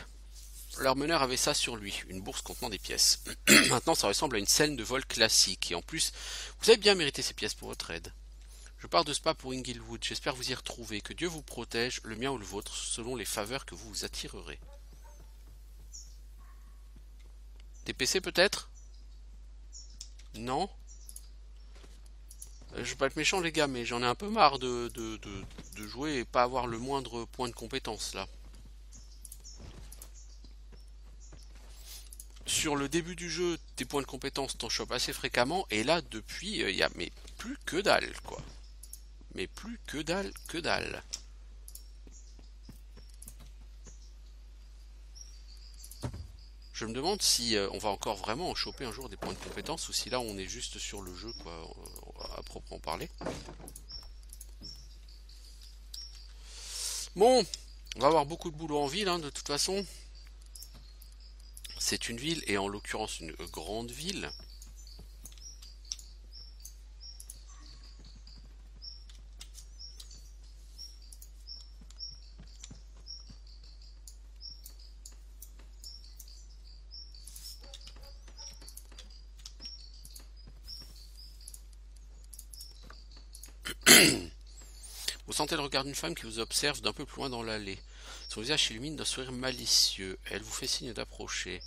Speaker 1: leur meneur avait ça sur lui, une bourse contenant des pièces. Maintenant, ça ressemble à une scène de vol classique, et en plus, vous avez bien mérité ces pièces pour votre aide. Je pars de Spa pour Inglewood, j'espère vous y retrouver, que Dieu vous protège, le mien ou le vôtre, selon les faveurs que vous vous attirerez. Des PC peut-être? Non? Je vais pas être méchant les gars, mais j'en ai un peu marre de jouer et pas avoir le moindre point de compétence là. Sur le début du jeu, tes points de compétence t'en chopent assez fréquemment, et là depuis, il y a mais plus que dalle quoi. Mais plus que dalle, que dalle. Je me demande si on va encore vraiment en choper un jour des points de compétence ou si là on est juste sur le jeu quoi, à proprement parler. Bon, on va avoir beaucoup de boulot en ville hein, de toute façon. C'est une ville et en l'occurrence une grande ville. Vous sentez le regard d'une femme qui vous observe d'un peu plus loin dans l'allée. Son visage s'illumine d'un sourire malicieux. Elle vous fait signe d'approcher.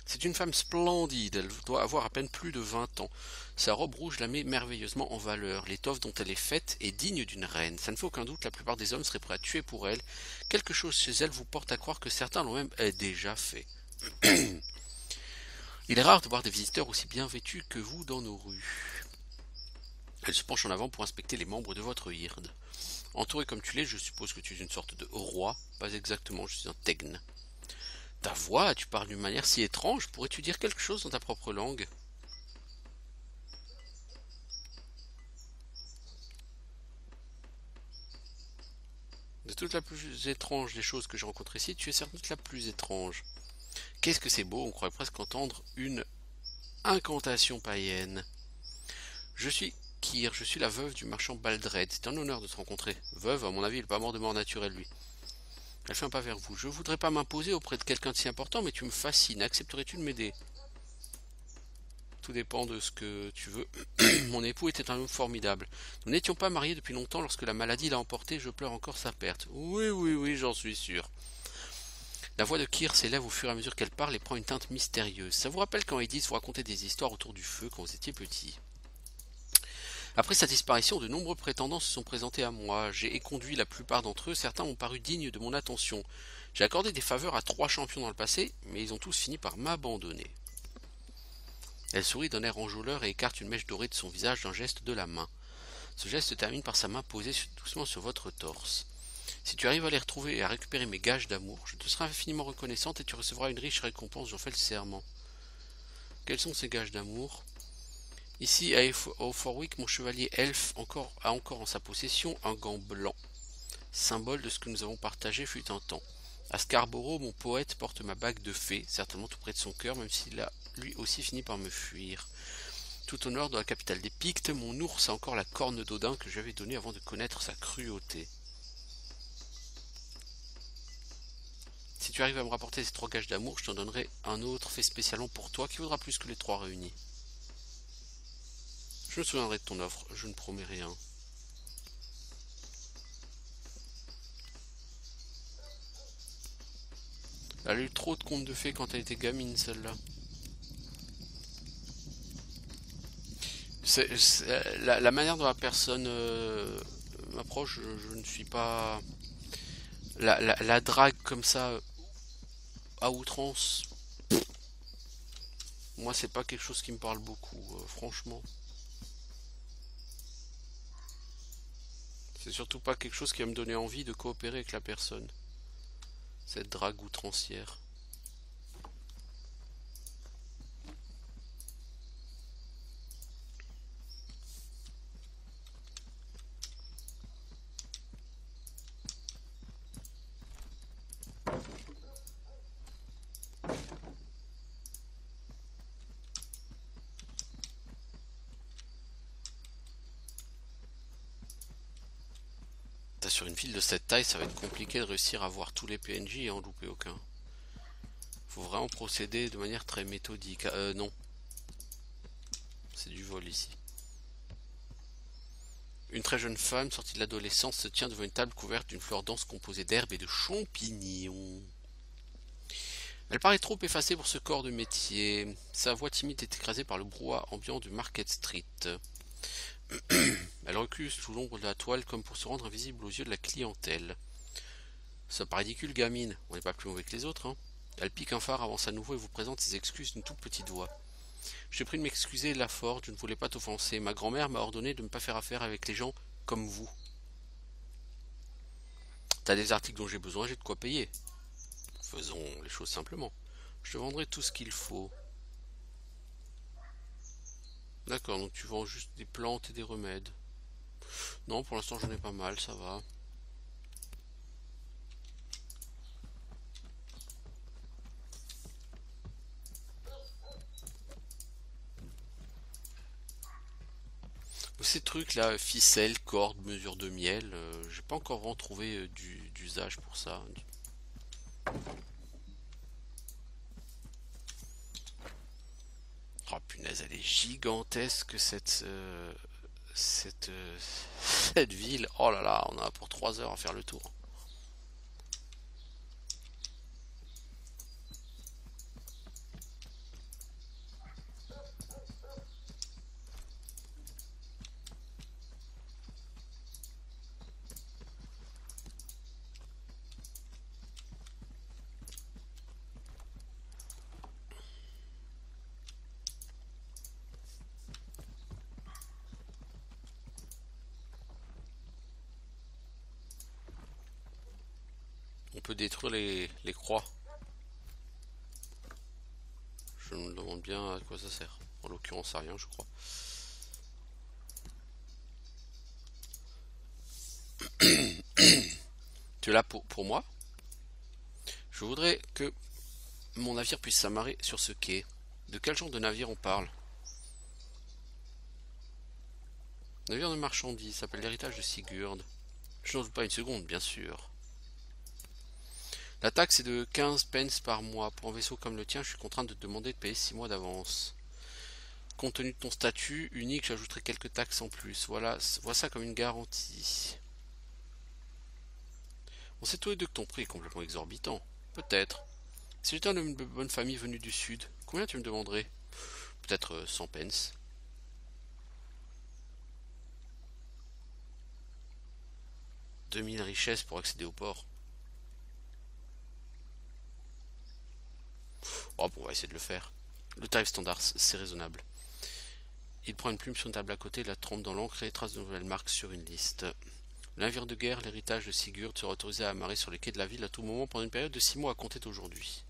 Speaker 1: C'est une femme splendide, elle doit avoir à peine plus de 20 ans. Sa robe rouge la met merveilleusement en valeur. L'étoffe dont elle est faite est digne d'une reine. Ça ne fait aucun doute, la plupart des hommes seraient prêts à tuer pour elle. Quelque chose chez elle vous porte à croire que certains l'ont même déjà fait. Il est rare de voir des visiteurs aussi bien vêtus que vous dans nos rues. Elle se penche en avant pour inspecter les membres de votre hirde. Entouré comme tu l'es, je suppose que tu es une sorte de roi. Pas exactement, je suis un teigne. Ta voix, tu parles d'une manière si étrange. Pourrais-tu dire quelque chose dans ta propre langue? De toute la plus étrange des choses que j'ai rencontrées ici, tu es sans doute la plus étrange. Qu'est-ce que c'est beau, on croirait presque entendre une incantation païenne. Je suis Kyr, je suis la veuve du marchand Baldred. C'est un honneur de te rencontrer. Veuve, à mon avis, il n'est pas mort de mort naturelle, lui. Elle fait un pas vers vous. Je voudrais pas m'imposer auprès de quelqu'un de si important, mais tu me fascines. Accepterais-tu de m'aider? Tout dépend de ce que tu veux. Mon époux était un homme formidable. Nous n'étions pas mariés depuis longtemps. Lorsque la maladie l'a emporté, je pleure encore sa perte. Oui, oui, oui, j'en suis sûr. La voix de Kyr s'élève au fur et à mesure qu'elle parle et prend une teinte mystérieuse. Ça vous rappelle quand Edith vous racontait des histoires autour du feu quand vous étiez petit? Après sa disparition, de nombreux prétendants se sont présentés à moi. J'ai éconduit la plupart d'entre eux. Certains m'ont paru dignes de mon attention. J'ai accordé des faveurs à 3 champions dans le passé, mais ils ont tous fini par m'abandonner. Elle sourit d'un air enjôleur et écarte une mèche dorée de son visage d'un geste de la main. Ce geste se termine par sa main posée doucement sur votre torse. Si tu arrives à les retrouver et à récupérer mes gages d'amour, je te serai infiniment reconnaissante et tu recevras une riche récompense, j'en fais le serment. Quels sont ces gages d'amour? Ici, à Forwick, mon chevalier elfe a encore en sa possession un gant blanc, symbole de ce que nous avons partagé fut un temps. À Scarborough, mon poète porte ma bague de fée, certainement tout près de son cœur, même s'il a lui aussi fini par me fuir. Tout au nord de la capitale des Pictes, mon ours a encore la corne d'Odin que j'avais donnée avant de connaître sa cruauté. Si tu arrives à me rapporter ces 3 gages d'amour, je t'en donnerai un autre fait spécialement pour toi qui vaudra plus que les 3 réunis. Je me souviendrai de ton offre, je ne promets rien. Elle a eu trop de contes de fées quand elle était gamine, celle-là. La manière dont la personne m'approche, je ne suis pas... La drague comme ça, à outrance, moi c'est pas quelque chose qui me parle beaucoup, franchement. C'est surtout pas quelque chose qui va me donner envie de coopérer avec la personne. Cette drague outrancière. Sur une ville de cette taille, ça va être compliqué de réussir à voir tous les PNJ et en louper aucun. Faut vraiment procéder de manière très méthodique. Non, c'est du vol ici. Une très jeune femme sortie de l'adolescence se tient devant une table couverte d'une fleur dense composée d'herbes et de champignons. Elle paraît trop effacée pour ce corps de métier. Sa voix timide est écrasée par le brouhaha ambiant de Market Street. Elle recule sous l'ombre de la toile comme pour se rendre invisible aux yeux de la clientèle. Ça paraît ridicule, gamine. On n'est pas plus mauvais que les autres, hein. Elle pique un phare, avance à nouveau et vous présente ses excuses d'une toute petite voix. Je te prie de m'excuser, Laford, je ne voulais pas t'offenser. Ma grand-mère m'a ordonné de ne pas faire affaire avec les gens comme vous. T'as des articles dont j'ai besoin, j'ai de quoi payer. Faisons les choses simplement. Je te vendrai tout ce qu'il faut. D'accord, donc tu vends juste des plantes et des remèdes. Non, pour l'instant j'en ai pas mal, ça va. Ces trucs là, ficelle, corde, mesure de miel, j'ai pas encore vraiment trouvé d'usage pour ça. Oh punaise, elle est gigantesque cette, cette ville. Oh là là, on a pour 3 heures à faire le tour. On peut détruire les croix. Je me demande bien à quoi ça sert. En l'occurrence à rien, je crois. Tu es là pour moi? Je voudrais que mon navire puisse s'amarrer sur ce quai. De quel genre de navire on parle? Navire de marchandises, s'appelle l'héritage de Sigurd. Je n'en doute pas une seconde, bien sûr. La taxe est de 15 pence par mois. Pour un vaisseau comme le tien, je suis contraint de te demander de payer 6 mois d'avance. Compte tenu de ton statut unique, j'ajouterai quelques taxes en plus. Voilà, vois ça comme une garantie. On sait tous les deux que ton prix est complètement exorbitant. Peut-être. Si j'étais un homme de bonne famille venu du sud, combien tu me demanderais? Peut-être 100 pence. 2000 richesses pour accéder au port. Oh, bon, on va essayer de le faire. Le tarif standard, c'est raisonnable. Il prend une plume sur une table à côté, la trempe dans l'encre et trace de nouvelles marques sur une liste. Le navire de guerre, l'héritage de Sigurd, sera autorisé à amarrer sur les quais de la ville à tout moment pendant une période de 6 mois à compter d'aujourd'hui.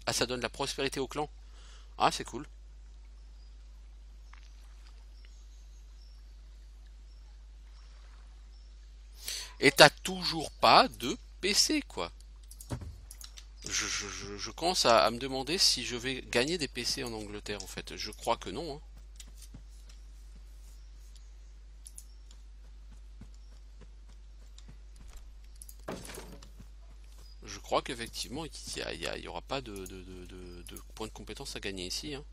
Speaker 1: Ah, ça donne la prospérité au clan. Ah, c'est cool. Et t'as toujours pas de PC, quoi. Je commence à me demander si je vais gagner des PC en Angleterre, en fait. Je crois que non, hein. Je crois qu'effectivement, il y aura pas de points de compétence à gagner ici, hein.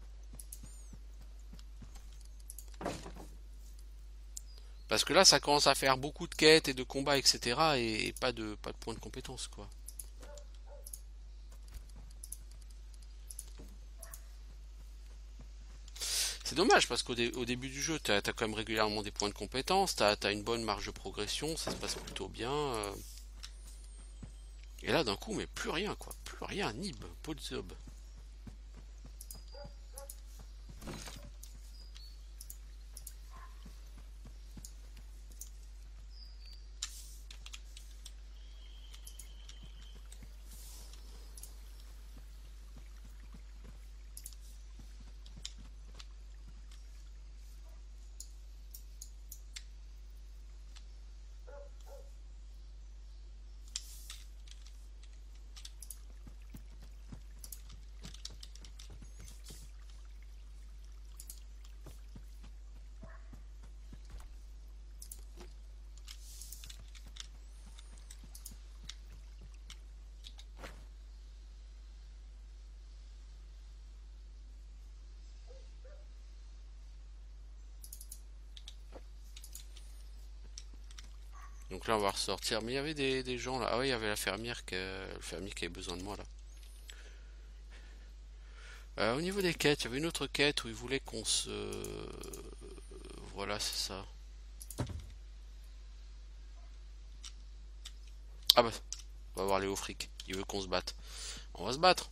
Speaker 1: Parce que là, ça commence à faire beaucoup de quêtes et de combats, etc. Et pas de points de compétence, quoi. C'est dommage parce au début du jeu, t'as quand même régulièrement des points de compétence, t'as une bonne marge de progression, ça se passe plutôt bien. Et là, d'un coup, mais plus rien, quoi. Plus rien, nib, pot de zob. Donc là on va ressortir. Mais il y avait des gens là. Ah oui, il y avait la fermière le fermier qui avait besoin de moi là. Au niveau des quêtes, il y avait une autre quête où il voulait qu'on se... Voilà, c'est ça. Ah bah, on va voir Léo Fric. Il veut qu'on se batte. On va se battre.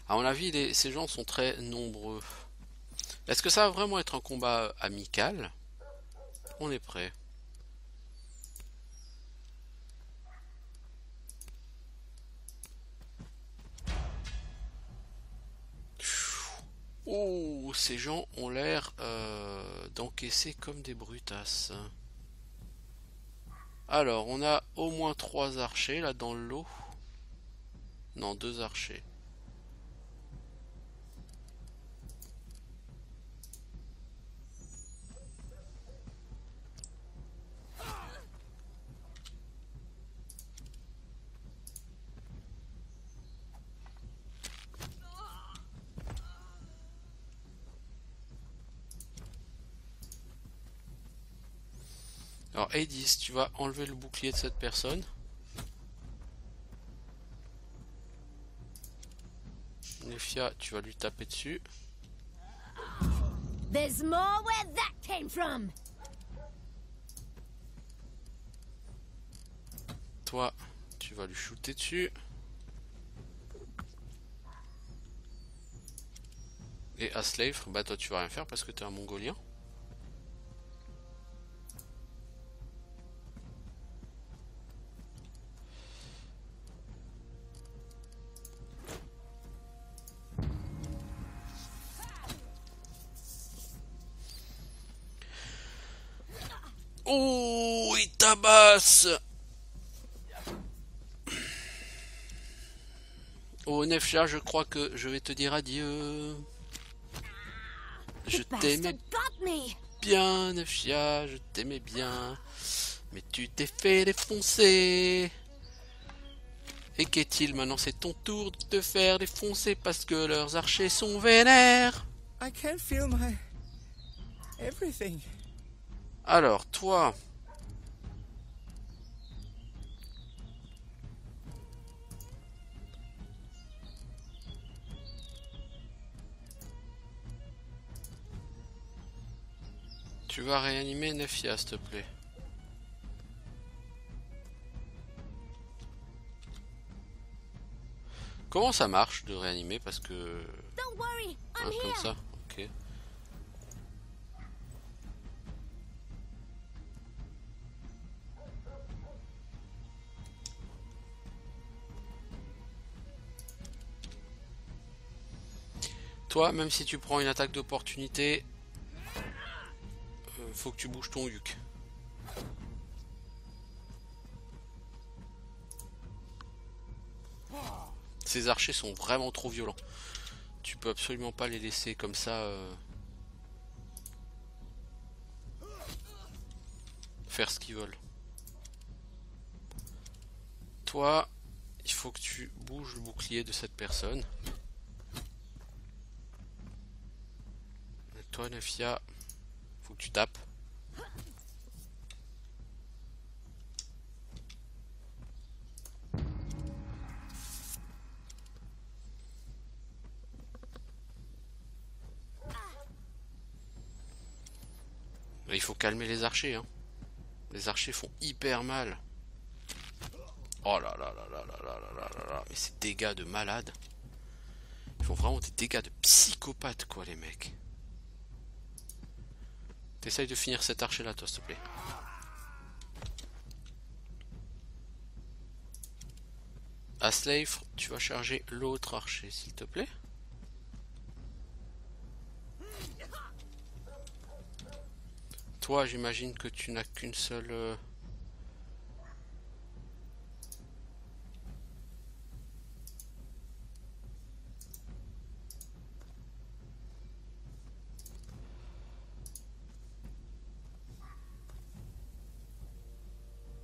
Speaker 1: À mon avis, ces gens sont très nombreux. Est-ce que ça va vraiment être un combat amical? On est prêt. Oh, ces gens ont l'air d'encaisser comme des brutasses. Alors, on a au moins 3 archers là dans le lot. Non, 2 archers. Alors, Hades, tu vas enlever le bouclier de cette personne. Nefia, tu vas lui taper dessus.
Speaker 2: There's more where that came from.
Speaker 1: Toi, tu vas lui shooter dessus. Et Aslave, bah toi tu vas rien faire parce que t'es un mongolien. Oh, il tabasse. Oh Nefia, je crois que je vais te dire adieu. Je t'aimais bien, Nefia, je t'aimais bien. Mais tu t'es fait défoncer. Et qu'est-il maintenant? C'est ton tour de te faire défoncer parce que leurs archers sont vénères.
Speaker 3: I can't feel my everything.
Speaker 1: Alors, toi... Tu vas réanimer Nefia, s'il te plaît. Comment ça marche de réanimer? Parce que...
Speaker 2: Don't worry, I'm
Speaker 1: Hein, comme
Speaker 2: here.
Speaker 1: ça, ok. Toi, même si tu prends une attaque d'opportunité, faut que tu bouges ton yuk. Ces archers sont vraiment trop violents. Tu peux absolument pas les laisser comme ça faire ce qu'ils veulent. Toi, il faut que tu bouges le bouclier de cette personne. Et toi, Nefia, faut que tu tapes. Il faut calmer les archers, hein. Les archers font hyper mal. Oh là là là là là là là là là. Mais ces dégâts de malade. Ils font vraiment des dégâts de psychopathe, quoi, les mecs. T'essayes de finir cet archer là, toi, s'il te plaît. Aslave, tu vas charger l'autre archer, s'il te plaît. Toi, j'imagine que tu n'as qu'une seule...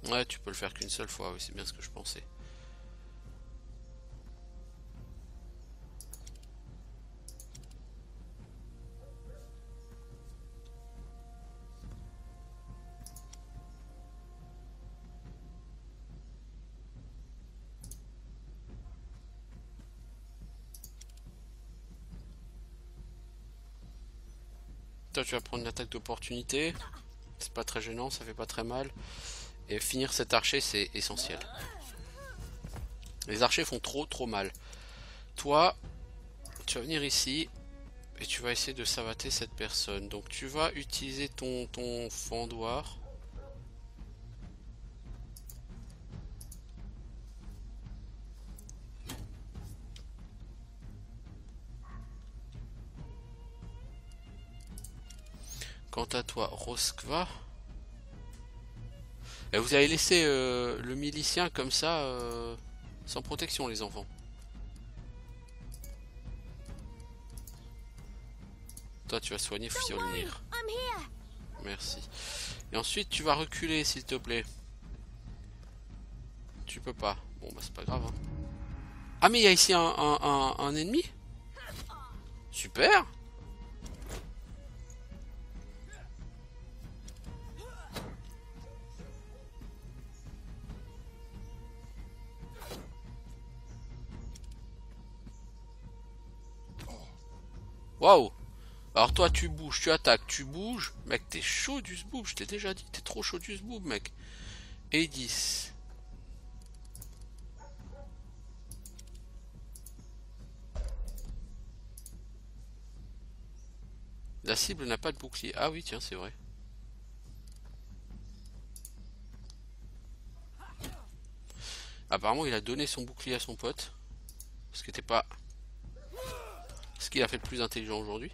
Speaker 1: Ouais, tu peux le faire qu'une seule fois, oui, c'est bien ce que je pensais. Toi, tu vas prendre une attaque d'opportunité. C'est pas très gênant, ça fait pas très mal. Et finir cet archer, c'est essentiel. Les archers font trop mal. Toi, tu vas venir ici et tu vas essayer de savater cette personne. Donc tu vas utiliser ton fendoir. Quant à toi, Roskva, et vous avez laissé le milicien comme ça, sans protection, les enfants. Toi, tu vas soigner Fjolnir.
Speaker 2: I'm here.
Speaker 1: Merci. Et ensuite, tu vas reculer, s'il te plaît. Tu peux pas. Bon, bah, c'est pas grave. Hein. Ah, mais il y a ici un ennemi. Super. Waouh. Alors toi tu bouges, tu attaques, tu bouges. Mec, t'es chaud du zboob, je t'ai déjà dit, t'es trop chaud du zboob, mec. Et 10. La cible n'a pas de bouclier. Ah oui, tiens, c'est vrai. Apparemment, il a donné son bouclier à son pote. Ce qui n'était pas ce qu'il a fait de plus intelligent aujourd'hui.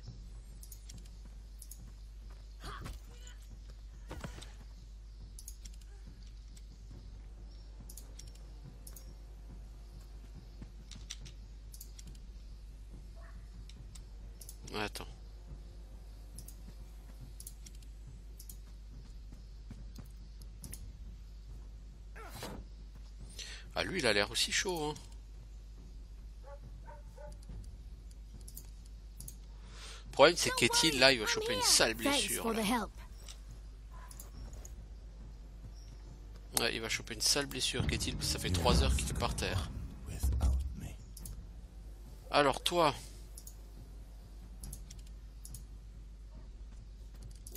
Speaker 1: Attends. Ah, lui, il a l'air aussi chaud, hein. Le problème, c'est qu'Ethil, là, il va choper une sale blessure. Là. Ouais, il va choper une sale blessure, qu'Ethil, parce que ça fait 3 heures qu'il est par terre. Alors, toi...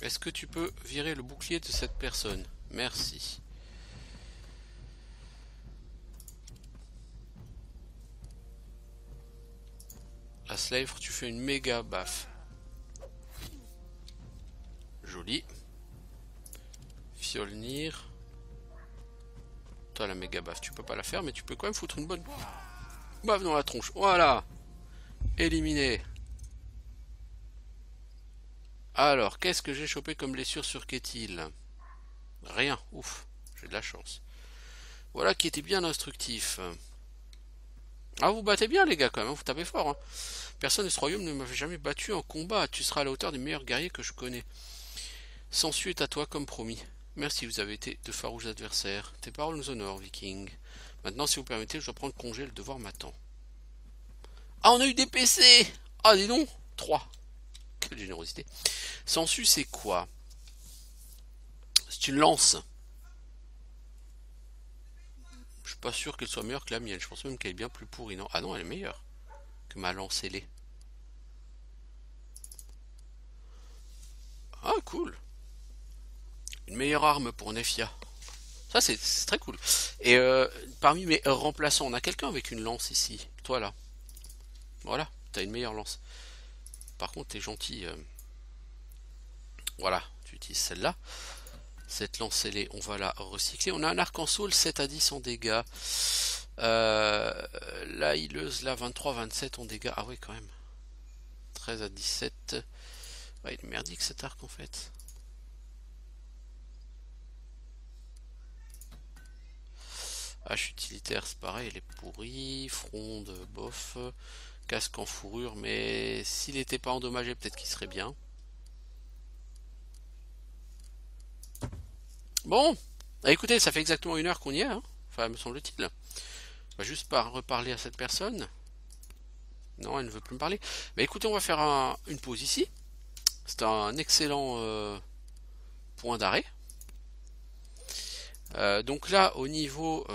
Speaker 1: Est-ce que tu peux virer le bouclier de cette personne? Merci. La slave, tu fais une méga baffe. Joli. Fjolnir. Toi, la méga baffe, tu peux pas la faire, mais tu peux quand même foutre une bonne baffe dans la tronche. Voilà. Éliminé. Alors, qu'est-ce que j'ai chopé comme blessure sur Ketil? Rien. Ouf. J'ai de la chance. Voilà qui était bien instructif. Ah, vous battez bien, les gars, quand même. Vous tapez fort. Hein. Personne de ce royaume ne m'avait jamais battu en combat. Tu seras à la hauteur des meilleurs guerriers que je connais. Sansu est à toi comme promis. Merci, vous avez été de farouches adversaires. Tes paroles nous honorent, Viking. Maintenant, si vous permettez, je dois prendre congé, le devoir m'attend. Ah, on a eu des PC. Ah, dis donc. 3. Quelle générosité. Sansu, c'est quoi? C'est une lance. Je suis pas sûr qu'elle soit meilleure que la mienne. Je pense même qu'elle est bien plus pourrie, non? Ah non, elle est meilleure que ma lance ailée. Ah, cool. Une meilleure arme pour Nefia. Ça, c'est très cool. Et parmi mes remplaçants, on a quelqu'un avec une lance ici. Toi, là. Voilà, t'as une meilleure lance. Par contre, t'es gentil. Voilà, tu utilises celle-là. Cette lance ailée, on va la recycler. On a un arc en saule, 7 à 10 en dégâts. La hileuse, là, 23-27 en dégâts. Ah oui, quand même. 13 à 17. Ouais, il est merdique cet arc, en fait. Hache utilitaire, c'est pareil, elle est pourrie. Fronde, bof. Casque en fourrure, mais s'il n'était pas endommagé, peut-être qu'il serait bien. Bon, écoutez, ça fait exactement 1 heure qu'on y est, hein. Enfin, me semble-t-il. On va juste pas reparler à cette personne. Non, elle ne veut plus me parler. Mais écoutez, on va faire une pause ici. C'est un excellent point d'arrêt. Donc là, au niveau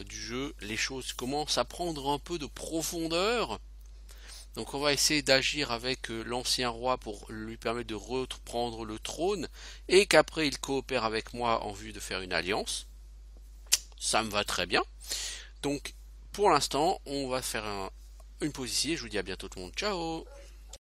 Speaker 1: du jeu, les choses commencent à prendre un peu de profondeur. Donc on va essayer d'agir avec l'ancien roi pour lui permettre de reprendre le trône et qu'après il coopère avec moi en vue de faire une alliance. Ça me va très bien. Donc pour l'instant on va faire une pause ici et je vous dis à bientôt tout le monde. Ciao!